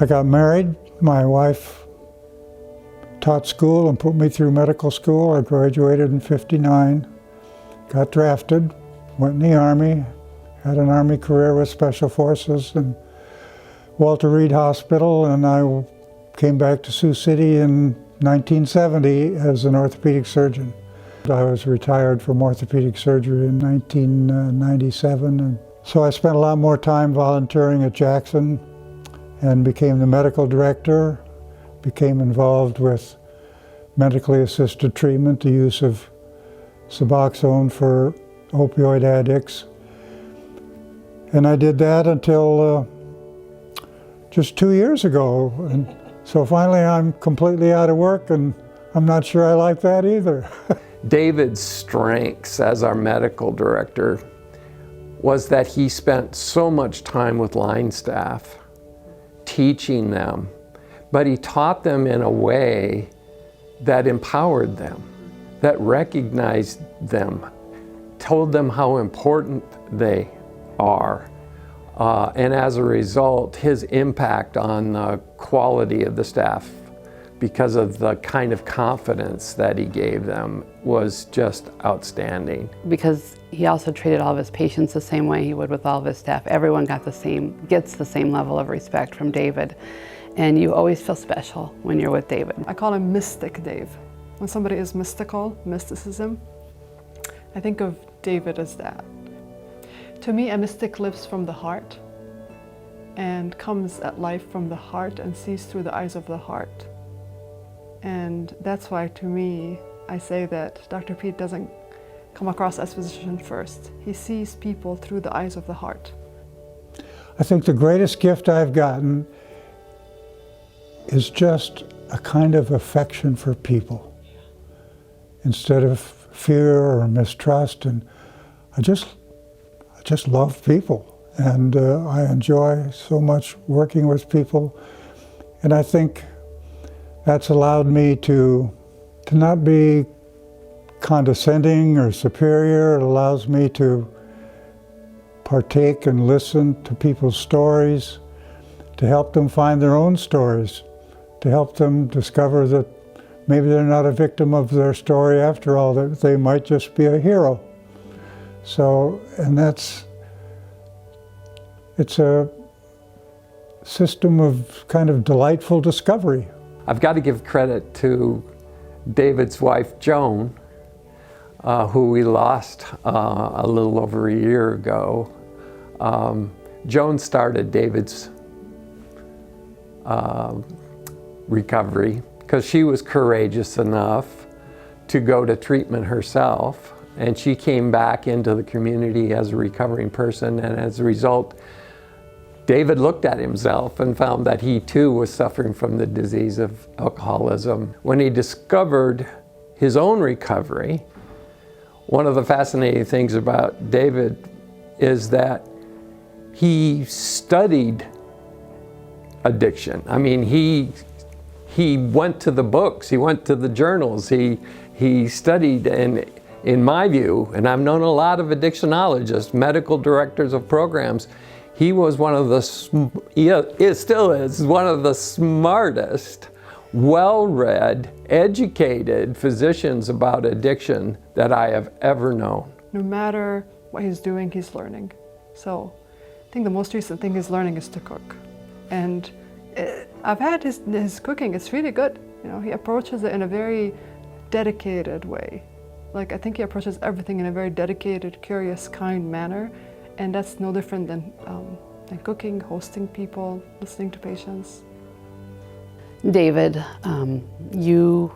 I got married. My wife taught school and put me through medical school. I graduated in '59, got drafted, went in the Army, had an Army career with Special Forces and Walter Reed Hospital, and I came back to Sioux City in 1970 as an orthopedic surgeon. I was retired from orthopedic surgery in 1997, and so I spent a lot more time volunteering at Jackson and became the medical director, became involved with medically assisted treatment, the use of Suboxone for opioid addicts. And I did that until just 2 years ago. And so finally I'm completely out of work, and I'm not sure I like that either. David's strengths as our medical director was that he spent so much time with line staff, teaching them, but he taught them in a way that empowered them, that recognized them, told them how important they are. And as a result, his impact on the quality of the staff, because of the kind of confidence that he gave them, was just outstanding. Because he also treated all of his patients the same way he would with all of his staff. Everyone gets the same level of respect from David. And you always feel special when you're with David. I call him Mystic Dave. When somebody is mystical, mysticism, I think of David as that. To me, a mystic lives from the heart and comes at life from the heart and sees through the eyes of the heart. And that's why, to me, I say that Dr. Pete doesn't come across as physician first. He sees people through the eyes of the heart. I think the greatest gift I've gotten is just a kind of affection for people instead of fear or mistrust. And I just love people, and I enjoy so much working with people. And I think that's allowed me to not be condescending or superior. It allows me to partake and listen to people's stories, to help them find their own stories, to help them discover that maybe they're not a victim of their story after all, that they might just be a hero. So, and it's a system of kind of delightful discovery. I've got to give credit to David's wife, Joan, who we lost a little over a year ago. Joan started David's recovery because she was courageous enough to go to treatment herself, and she came back into the community as a recovering person, and as a result, David looked at himself and found that he too was suffering from the disease of alcoholism. When he discovered his own recovery, one of the fascinating things about David is that he studied addiction. I mean, he went to the books, he went to the journals, he studied, and in my view, and I've known a lot of addictionologists, medical directors of programs, he was one of the, still is one of the smartest, well-read, educated physicians about addiction that I have ever known. No matter what he's doing, he's learning. So I think the most recent thing he's learning is to cook. And I've had his cooking, it's really good. You know, he approaches it in a very dedicated way. Like, I think he approaches everything in a very dedicated, curious, kind manner. And that's no different than cooking, hosting people, listening to patients. David, you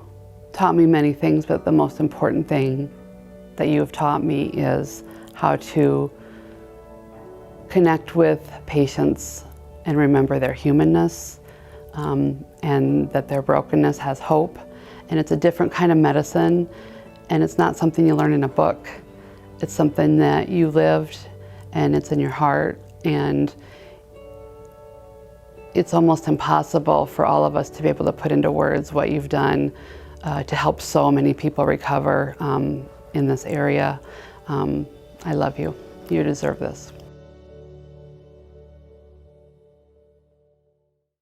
taught me many things, but the most important thing that you have taught me is how to connect with patients and remember their humanness, and that their brokenness has hope. And it's a different kind of medicine, and it's not something you learn in a book. It's something that you lived, and it's in your heart, and it's almost impossible for all of us to be able to put into words what you've done to help so many people recover in this area. I love you. You deserve this.